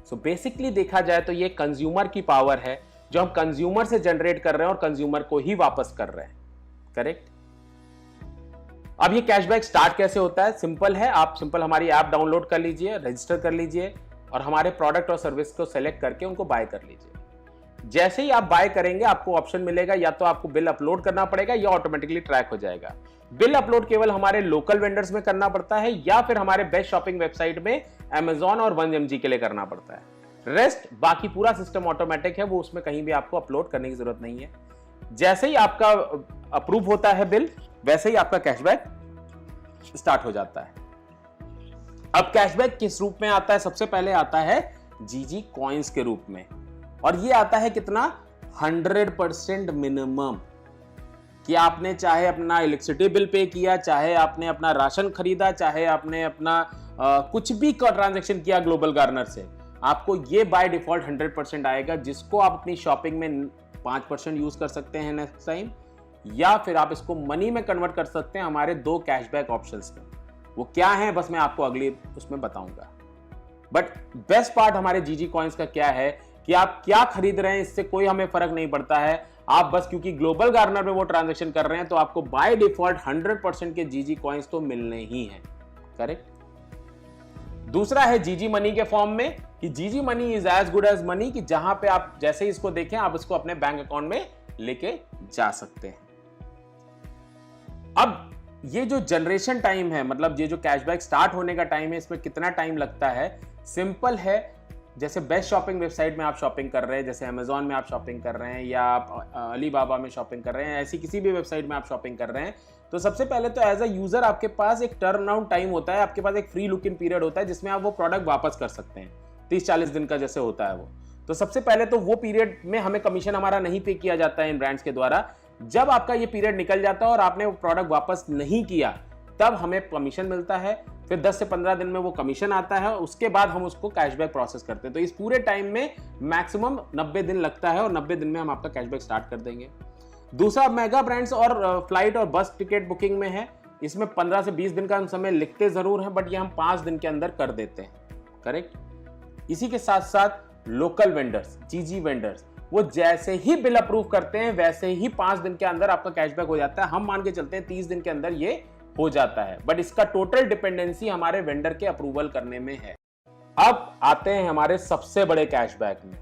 So basically देखा जाए तो ये कंज्यूमर की पावर है जो हम कंज्यूमर से जनरेट कर रहे हैं और कंज्यूमर को ही वापस कर रहे हैं। करेक्ट। अब ये कैशबैक स्टार्ट कैसे होता है? सिंपल है, आप सिंपल हमारी ऐप डाउनलोड कर लीजिए, रजिस्टर कर लीजिए और हमारे प्रोडक्ट और सर्विस को सेलेक्ट करके उनको बाय कर लीजिए। जैसे ही आप बाय करेंगे आपको ऑप्शन मिलेगा, या तो आपको बिल अपलोड करना पड़ेगा या ऑटोमेटिकली ट्रैक हो जाएगा। बिल अपलोड केवल हमारे लोकल वेंडर्स में करना पड़ता है या फिर हमारे बेस्ट शॉपिंग वेबसाइट में Amazon और 1mg के लिए करना पड़ता है। रेस्ट बाकी पूरा सिस्टम ऑटोमेटिक है, वो उसमें कहीं भी आपको अपलोड करने की जरूरत नहीं है। जैसे ही आपका अप्रूव होता है बिल, वैसे ही आपका कैशबैक स्टार्ट हो जाता है। अब कैशबैक किस रूप में आता है? सबसे पहले आता है जीजी कॉइंस के रूप में, और ये आता है कितना? 100% मिनिमम। कि आपने चाहे अपना इलेक्ट्रिसिटी बिल पे किया, चाहे आपने अपना राशन खरीदा, चाहे आपने अपना कुछ भी ट्रांजैक्शन किया ग्लोबल गार्नर से, आपको ये बाय डिफॉल्ट 100% आएगा, जिसको आप अपनी शॉपिंग में 5% यूज कर सकते हैं नेक्स्ट टाइम, या फिर आप इसको मनी में कन्वर्ट कर सकते हैं हमारे 2 कैशबैक ऑप्शंस में। वो क्या है बस मैं आपको अगली उसमें बताऊंगा। बट बेस्ट पार्ट हमारे जीजी कॉइंस का क्या है कि आप क्या खरीद रहे हैं इससे कोई हमें फर्क नहीं पड़ता है। आप बस क्योंकि ग्लोबल गार्नर में वो ट्रांजैक्शन कर रहे हैं तो आपको बाय डिफॉल्ट 100% के जीजी कॉइंस तो मिलने ही हैं। करेक्ट। दूसरा है जीजी मनी के फॉर्म में, कि जीजी money is as good as money, कि जहां पे आप जैसे ही इसको देखें आप इसको अपने बैंक अकाउंट में लेके जा सकते हैं। अब ये जो जनरेशन टाइम है, मतलब ये जो कैशबैक स्टार्ट होने का टाइम है, इसमें कितना टाइम लगता है? सिंपल है, जैसे बेस्ट शॉपिंग वेबसाइट में आप शॉपिंग कर रहे हैं, जैसे अमेजॉन में आप शॉपिंग कर रहे हैं या आप अलीबाबा में शॉपिंग कर रहे हैं, ऐसी किसी भी वेबसाइट में आप शॉपिंग कर रहे हैं, तो सबसे पहले तो एज अ यूजर आपके पास एक टर्न अराउंड टाइम होता है, आपके पास एक फ्री लुक इन पीरियड होता है जिसमें आप वो प्रोडक्ट वापस कर सकते हैं। 30-40 दिन का जैसे होता है वो। तो सबसे पहले तो वो पीरियड में हमें कमीशन हमारा नहीं पे किया जाता है इन ब्रांड्स के द्वारा। जब आपका ये पीरियड निकल जाता है और आपने वो प्रोडक्ट वापस नहीं किया, तब हमें कमीशन मिलता है। फिर 10 से 15 दिन में वो कमीशन आता है, उसके बाद हम उसको कैशबैक प्रोसेस करते हैं। तो इस पूरे टाइम में मैक्सिमम 90 दिन लगता है और 90 दिन में हम आपका कैशबैक स्टार्ट कर देंगे। दूसरा मेगा ब्रांड्स और फ्लाइट और बस टिकट बुकिंग में है, इसमें 15 से 20 दिन का हम समय लिखते जरूर हैं, बट ये हम 5 दिन के अंदर कर देते हैं। करेक्ट। इसी के साथ साथ लोकल वेंडर्स, जीजी वेंडर्स, वो जैसे ही बिल अप्रूव करते हैं वैसे ही 5 दिन के अंदर आपका कैशबैक हो जाता है। हम मान के चलते हैं 30 दिन के अंदर ये हो जाता है, बट इसका टोटल डिपेंडेंसी हमारे वेंडर के अप्रूवल करने में है। अब आते हैं हमारे सबसे बड़े कैशबैक में।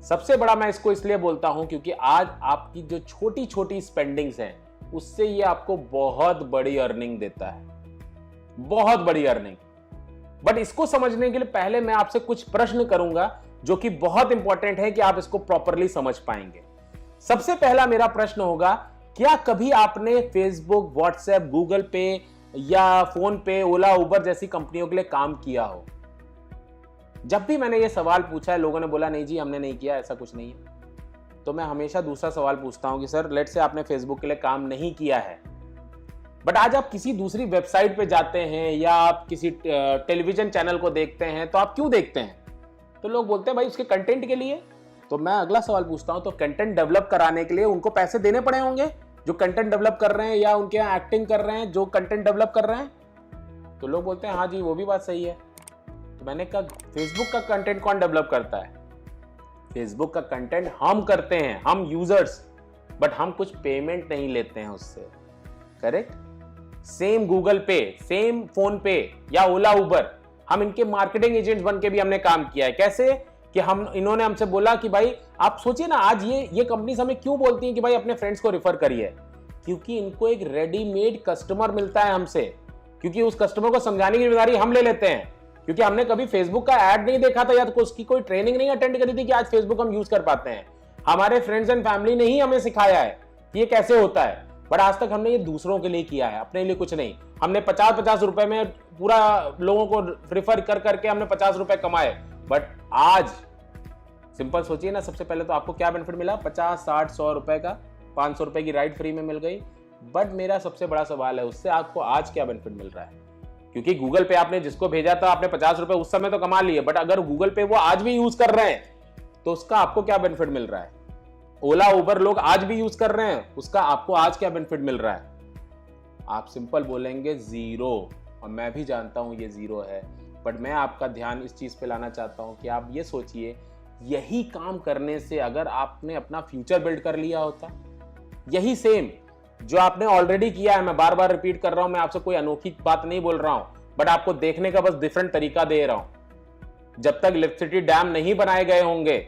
सबसे बड़ा मैं इसको इसलिए बोलता हूं क्योंकि आज आपकी जो छोटी छोटी स्पेंडिंग्स हैं उससे ये आपको बहुत बड़ी अर्निंग देता है, बहुत बड़ी अर्निंग। बट इसको समझने के लिए पहले मैं आपसे कुछ प्रश्न करूंगा जो कि बहुत इंपॉर्टेंट है कि आप इसको प्रॉपरली समझ पाएंगे। सबसे पहला मेरा प्रश्न होगा, क्या कभी आपने फेसबुक, व्हाट्सएप, गूगल पे या फोन पे, ओला, उबर जैसी कंपनियों के लिए काम किया हो? जब भी मैंने ये सवाल पूछा है लोगों ने बोला नहीं जी हमने नहीं किया, ऐसा कुछ नहीं है। तो मैं हमेशा दूसरा सवाल पूछता हूं कि सर लेट्स से आपने फेसबुक के लिए काम नहीं किया है, बट आज आप किसी दूसरी वेबसाइट पे जाते हैं या आप किसी टेलीविजन चैनल को देखते हैं, तो आप क्यों देखते हैं? तो लोग बोलते हैं भाई उसके कंटेंट के लिए। तो मैं अगला सवाल पूछता हूं, तो कंटेंट डेवलप कराने के लिए उनको पैसे देने पड़े होंगे जो कंटेंट डेवलप कर रहे हैं या उनके यहाँ एक्टिंग कर रहे हैं जो कंटेंट डेवलप कर रहे हैं? तो लोग बोलते हैं हाँ जी वो भी बात सही है। तो मैंने कहा फेसबुक का कंटेंट कौन डेवलप करता है? फेसबुक का कंटेंट हम करते हैं, हम यूजर्स, बट हम कुछ पेमेंट नहीं लेते हैं उससे। करेक्ट। सेम गूगल पे, सेम फोन पे या ओला उबर, हम इनके मार्केटिंग एजेंट बन के भी हमने काम किया है। कैसे कि इन्होंने हमसे बोला कि भाई आप सोचिए ना, आज ये कंपनीज हमें क्यों बोलती हैं कि भाई अपने फ्रेंड्स को रेफर करिए? क्योंकि इनको एक रेडीमेड कस्टमर मिलता है हमसे, क्योंकि उस कस्टमर को समझाने की जिम्मेदारी हम ले लेते हैं। क्योंकि हमने कभी फेसबुक का ऐड नहीं देखा था या तो उसकी कोई ट्रेनिंग नहीं अटेंड करी थी कि आज फेसबुक हम यूज कर पाते हैं। हमारे फ्रेंड्स एंड फैमिली ने ही हमें सिखाया है कि ये कैसे होता है, बट आज तक हमने ये दूसरों के लिए किया है, अपने लिए कुछ नहीं। हमने 50-50 रुपए में पूरा लोगों को रेफर कर करके हमने 50 रुपए कमाए। बट आज सिंपल सोचिए ना, सबसे पहले तो आपको क्या बेनिफिट मिला? 50, 60, 100 रुपए का, 500 रुपए की राइड फ्री में मिल गई। बट मेरा सबसे बड़ा सवाल है उससे आपको आज क्या बेनिफिट मिल रहा है? क्योंकि गूगल पे आपने जिसको भेजा था आपने 50 रुपए उस समय तो कमा लिए, बट अगर गूगल पे वो आज भी यूज कर रहे हैं तो उसका आपको क्या बेनिफिट मिल रहा है? ओला उबर लोग आज भी यूज कर रहे हैं, उसका आपको आज क्या बेनिफिट मिल रहा है? आप सिंपल बोलेंगे जीरो, और मैं भी जानता हूं ये जीरो है। बट मैं आपका ध्यान इस चीज़ पे लाना चाहता हूँ कि आप ये सोचिए, यही काम करने से अगर आपने अपना फ्यूचर बिल्ड कर लिया होता, यही सेम जो आपने ऑलरेडी किया है, मैं बार बार रिपीट कर रहा हूं, मैं आपसे कोई अनोखी बात नहीं बोल रहा हूं, बट आपको देखने का बस डिफरेंट तरीका दे रहा हूं। जब तक इलेक्ट्रिसिटी डैम नहीं बनाए गए होंगे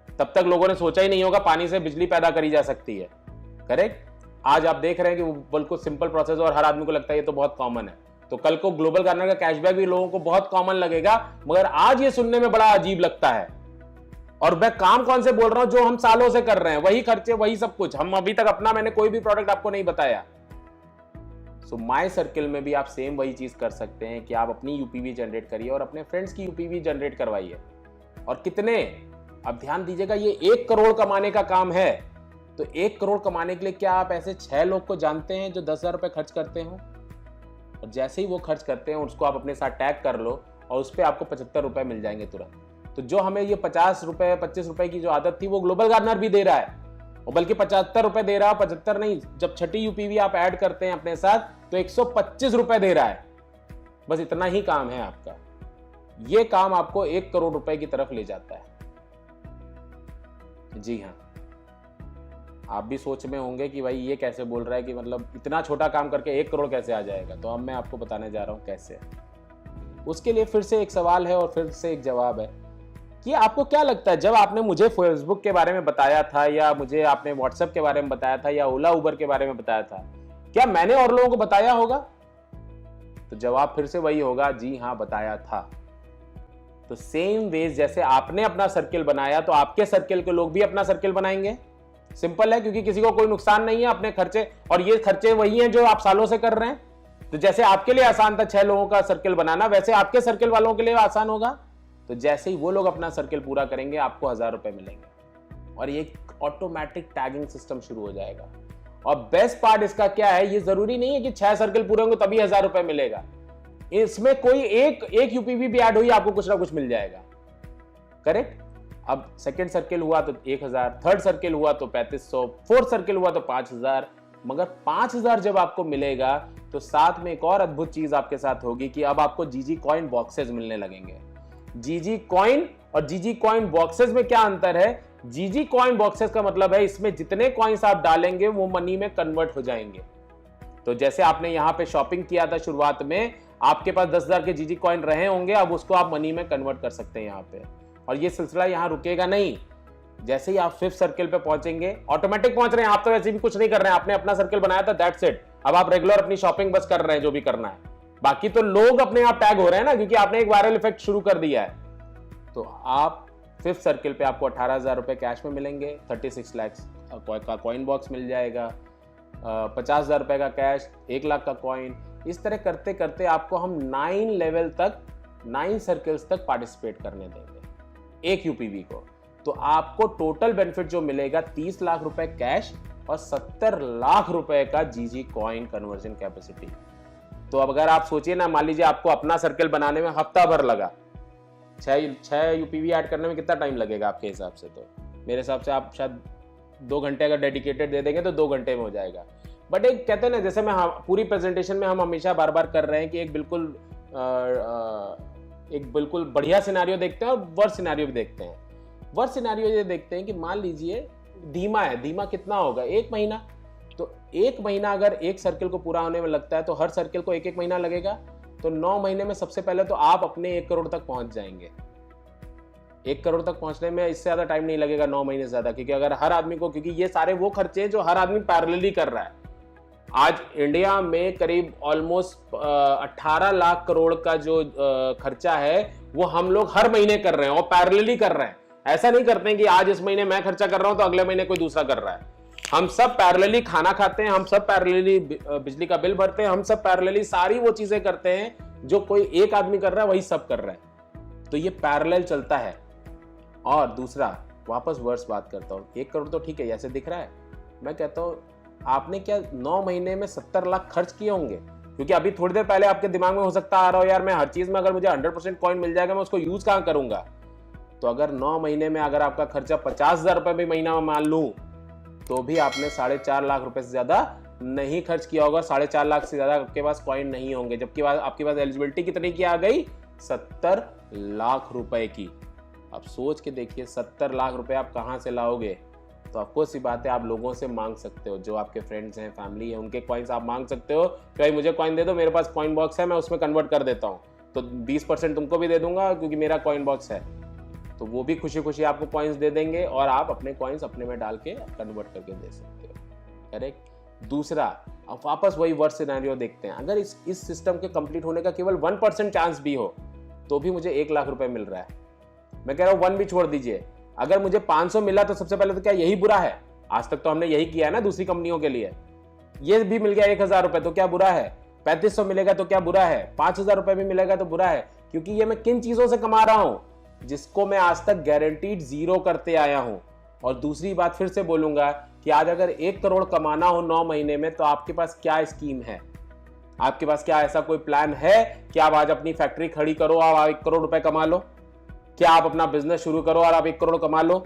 तब तक लोगों ने सोचा ही नहीं होगा पानी से बिजली पैदा करी जा सकती है। करेक्ट? आज आप देख रहे हैं कि वो बिल्कुल सिंपल प्रोसेस और हर आदमी को लगता है ये तो बहुत कॉमन है, तो कल को ग्लोबल गार्डनर का कैशबैक भी लोगों को बहुत कॉमन लगेगा, मगर आज ये सुनने में बड़ा अजीब लगता है। और मैं काम कौन से बोल रहा हूं, जो हम सालों से कर रहे हैं, वही खर्चे वही सब कुछ। हम अभी तक अपना मैंने कोई भी प्रोडक्ट आपको नहीं बताया। सो माय सर्किल में भी आप सेम वही चीज कर सकते हैं कि आप अपनी यूपीवी जनरेट करिए और अपने फ्रेंड्स की यूपीवी जनरेट करवाइए। और कितने, अब ध्यान दीजिएगा, ये 1 करोड़ कमाने का काम है। तो 1 करोड़ कमाने के लिए क्या आप ऐसे 6 लोग को जानते हैं जो 10,000 रुपए खर्च करते हो? और जैसे ही वो खर्च करते हैं उसको आप अपने साथ टैग कर लो और उस पर आपको 75 रुपए मिल जाएंगे तुरंत। तो जो हमें ये 50 रुपए 25 रुपए की जो आदत थी वो ग्लोबल गार्डनर भी दे रहा है, और बल्कि 75 रुपए दे रहा है। 75 नहीं, जब छठी यूपीवी आप ऐड करते हैं अपने साथ तो 125 रुपए दे रहा है। बस इतना ही काम है आपका। ये काम आपको 1 करोड़ रुपए की तरफ ले जाता है। जी हाँ, आप भी सोच में होंगे कि भाई ये कैसे बोल रहा है कि मतलब इतना छोटा काम करके 1 करोड़ कैसे आ जाएगा। तो अब मैं आपको बताने जा रहा हूं कैसे। उसके लिए फिर से एक सवाल है और फिर से एक जवाब है कि आपको क्या लगता है, जब आपने मुझे फेसबुक के बारे में बताया था या मुझे आपने व्हाट्सएप के बारे में बताया था या ओला उबर के बारे में बताया था, क्या मैंने और लोगों को बताया होगा? तो जवाब फिर से वही होगा, जी हाँ बताया था। तो सेम वेज जैसे आपने अपना सर्किल बनाया तो आपके सर्किल के लोग भी अपना सर्किल बनाएंगे। सिंपल है, क्योंकि किसी को कोई नुकसान नहीं है अपने खर्चे, और ये खर्चे वही हैं जो आप सालों से कर रहे हैं। तो जैसे आपके लिए आसान था 6 लोगों का सर्किल बनाना, वैसे आपके सर्किल वालों के लिए आसान होगा। तो जैसे ही वो लोग अपना सर्किल पूरा करेंगे आपको 1000 रुपए मिलेंगे और ये ऑटोमेटिक टैगिंग सिस्टम शुरू हो जाएगा। और बेस्ट पार्ट इसका क्या है, ये जरूरी नहीं है कि 6 सर्किल पूरे होंगे तभी 1000 रुपए मिलेगा। इसमें कोई एक यूपीवी भी ऐड हुई आपको कुछ ना कुछ मिल जाएगा। करेक्ट? अब सेकंड सर्किल हुआ तो 1000, थर्ड सर्किल हुआ तो 3500, फोर्थ सर्किल हुआ तो 5000। मगर 5000 जब आपको मिलेगा तो साथ में एक और अद्भुत चीज आपके साथ होगी कि अब आपको जीजी कॉइन बॉक्सेस मिलने लगेंगे। जीजी कॉइन और जीजी कॉइन बॉक्सेस में क्या अंतर है? जीजी कॉइन बॉक्सेस का मतलब है इसमें जितने कॉइन्स आप डालेंगे वो मनी में कन्वर्ट हो जाएंगे। तो जैसे आपने यहाँ पे शॉपिंग किया था शुरुआत में, आपके पास 10,000 के जीजी कॉइन रहे होंगे, अब उसको आप मनी में कन्वर्ट कर सकते हैं यहाँ पे। और ये सिलसिला यहाँ रुकेगा नहीं। जैसे ही आप 5th सर्किल पे पहुंचेंगे, ऑटोमेटिक पहुंच रहे हैं आप, तो वैसे भी कुछ नहीं कर रहे हैं, आपने अपना सर्किल बनाया था, दैट्स इट। अब आप रेगुलर अपनी शॉपिंग बस कर रहे हैं जो भी करना है। बाकी तो लोग अपने आप टैग हो रहे हैं ना, क्योंकि आपने एक वायरल इफेक्ट शुरू कर दिया है। तो आप 5th सर्किल पे आपको 18,000 रुपए कैश में मिलेंगे, 36 लाख का कॉइन बॉक्स मिल जाएगा, 50,000 रुपए का कैश, 1 लाख का कॉइन। इस तरह करते करते आपको हम 9 लेवल तक, 9 सर्किल्स तक पार्टिसिपेट करने देंगे एक यूपीवी को। तो आपको टोटल बेनिफिट जो मिलेगा 30 लाख रुपए कैश और 70 लाख रुपए का जीजी कॉइन कन्वर्जन कैपेसिटी। तो अब अगर आप सोचिए ना, मान लीजिए आपको अपना सर्किल बनाने में हफ्ता भर लगा, 6 यूपीवी ऐड करने में कितना टाइम लगेगा आपके हिसाब से? तो मेरे हिसाब से आप शायद 2 घंटे अगर डेडिकेटेड दे देंगे तो 2 घंटे में हो जाएगा। बट एक कहते हैं ना, जैसे मैं पूरी प्रेजेंटेशन में हम हमेशा बार बार कर रहे हैं कि एक बिल्कुल बढ़िया सिनेरियो देखते हैं और वर्स्ट सिनेरियो भी देखते हैं। वर्स्ट सिनेरियो ये देखते हैं कि मान लीजिए धीमा है, धीमा कितना होगा? 1 महीना। तो 1 महीना अगर एक सर्किल को पूरा होने में लगता है तो हर सर्किल को 1-1 महीना लगेगा। तो 9 महीने में सबसे पहले तो आप अपने 1 करोड़ तक पहुंच जाएंगे। 1 करोड़ तक पहुंचने में इससे ज्यादा टाइम नहीं लगेगा, 9 महीने से ज्यादा, क्योंकि अगर हर आदमी को, क्योंकि ये सारे वो खर्चे हैं जो हर आदमी पैरेलली कर रहा है। आज इंडिया में करीब ऑलमोस्ट 18 लाख करोड़ का जो खर्चा है वो हम लोग हर महीने कर रहे हैं और पैरेलली कर रहे हैं। ऐसा नहीं करते हैं कि आज इस महीने मैं खर्चा कर रहा हूं तो अगले महीने कोई दूसरा कर रहा है। हम सब पैरेलली खाना खाते हैं, हम सब पैरेलली बिजली का बिल भरते हैं, हम सब पैरेलली सारी वो चीजें करते हैं जो कोई एक आदमी कर रहा है वही सब कर रहा है। तो ये पैरेलल चलता है। और दूसरा, वापस वर्स बात करता हूँ, 1 करोड़ तो ठीक है ऐसे दिख रहा है, मैं कहता हूँ आपने क्या 9 महीने में 70 लाख खर्च किए होंगे? क्योंकि अभी थोड़ी देर पहले आपके दिमाग में हो सकता आ रहा हो, यार मैं हर चीज में अगर मुझे 100% कॉइन मिल जाएगा मैं उसको यूज कहां करूंगा? तो अगर 9 महीने में अगर आपका खर्चा 50,000 रुपए भी महीना में मान लूं तो भी आपने 4.5 लाख रुपए से ज्यादा नहीं खर्च किया होगा। 4.5 लाख से ज्यादा आपके पास कॉइन नहीं होंगे, जबकि आपके पास एलिजिबिलिटी कितनी की आ गई? 70 लाख रुपए की। अब सोच के देखिए 70 लाख रुपए आप कहाँ से लाओगे? तो आपको सी बात है, आप लोगों से मांग सकते हो, जो आपके फ्रेंड्स हैं, फैमिली है, उनके कॉइन्स आप मांग सकते हो कि भाई मुझे कॉइन दे दो, मेरे पास कॉइन बॉक्स है, मैं उसमें कन्वर्ट कर देता हूँ, तो 20% तुमको भी दे दूंगा क्योंकि मेरा कॉइन बॉक्स है। तो वो भी खुशी खुशी आपको कॉइन्स दे देंगे और आप अपने कॉइन्स अपने में डाल के कन्वर्ट करके दे सकते हो। करेक्ट। दूसरा, अब वापस वही वर्स्ट सिनेरियो देखते हैं। अगर इस सिस्टम के कंप्लीट होने का केवल 1% चांस भी हो तो भी मुझे 1 लाख रुपए मिल रहा है। मैं कह रहा हूँ 1 भी छोड़ दीजिए, अगर मुझे 500 मिला तो सबसे पहले तो क्या यही बुरा है? आज तक तो हमने यही किया है ना दूसरी कंपनियों के लिए। ये भी मिल गया 1000 रुपए तो क्या बुरा है? 3500 मिलेगा तो क्या बुरा है? 5000 रुपए भी मिलेगा तो बुरा है? क्योंकि ये मैं किन चीजों से कमा रहा हूं जिसको मैं आज तक गारंटीड 0 करते आया हूं। और दूसरी बात फिर से बोलूंगा कि आज अगर 1 करोड़ कमाना हो 9 महीने में तो आपके पास क्या स्कीम है? आपके पास क्या ऐसा कोई प्लान है कि आप आज अपनी फैक्ट्री खड़ी करो और 1 करोड़ रुपए कमा लो? क्या आप अपना बिजनेस शुरू करो और आप 1 करोड़ कमा लो?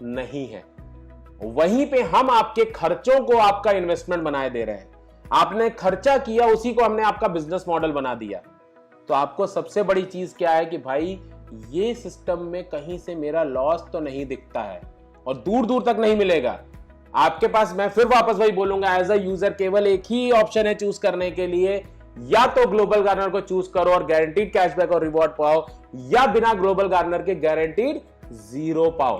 नहीं है। वहीं पे हम आपके खर्चों को आपका इन्वेस्टमेंट बनाए दे रहे हैं। आपने खर्चा किया, उसी को हमने आपका बिजनेस मॉडल बना दिया। तो आपको सबसे बड़ी चीज क्या है कि भाई ये सिस्टम में कहीं से मेरा लॉस तो नहीं दिखता है और दूर दूर तक नहीं मिलेगा। आपके पास, मैं फिर वापस वही बोलूंगा, एज अ यूजर केवल एक ही ऑप्शन है चूज करने के लिए, या तो ग्लोबल गार्नर को चूज करो और गारंटीड कैशबैक और रिवॉर्ड पाओ, या बिना ग्लोबल गार्नर के गारंटीड 0 पाओ।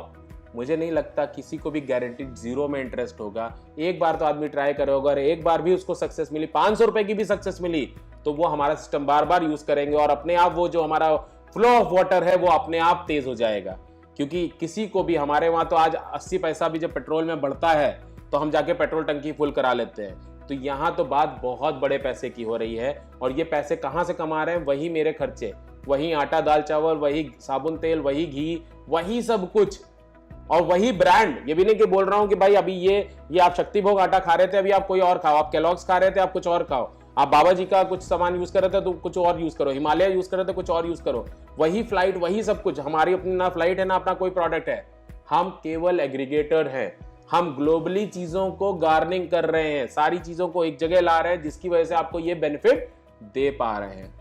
मुझे नहीं लगता किसी को भी गारंटीड 0 में इंटरेस्ट होगा। एक बार तो आदमी ट्राई करेगा, और एक बार भी उसको सक्सेस मिली, 500 रुपए की भी सक्सेस मिली, तो वो हमारा सिस्टम बार बार यूज करेंगे और अपने आप वो जो हमारा फ्लो ऑफ वाटर है वो अपने आप तेज हो जाएगा। क्योंकि किसी को भी, हमारे वहां तो आज 80 पैसा भी जब पेट्रोल में बढ़ता है तो हम जाके पेट्रोल टंकी फुल करा लेते हैं। तो यहाँ तो बात बहुत बड़े पैसे की हो रही है। और ये पैसे कहाँ से कमा रहे हैं? वही मेरे खर्चे, वही आटा दाल चावल, वही साबुन तेल, वही घी, वही सब कुछ, और वही ब्रांड। ये भी नहीं कि बोल रहा हूं कि भाई अभी ये आप शक्ति भोग आटा खा रहे थे, अभी आप कोई और खाओ, आप केलॉग्स खा रहे थे, आप कुछ और खाओ, आप बाबा जी का कुछ सामान यूज कर रहे थे तो कुछ और यूज करो, हिमालय यूज कर रहे थे कुछ और यूज करो, वही फ्लाइट, वही सब कुछ। हमारी अपनी ना फ्लाइट है ना अपना कोई प्रोडक्ट है, हम केवल एग्रीगेटर हैं। हम ग्लोबली चीजों को गार्निंग कर रहे हैं, सारी चीजों को एक जगह ला रहे हैं, जिसकी वजह से आपको ये बेनिफिट दे पा रहे हैं।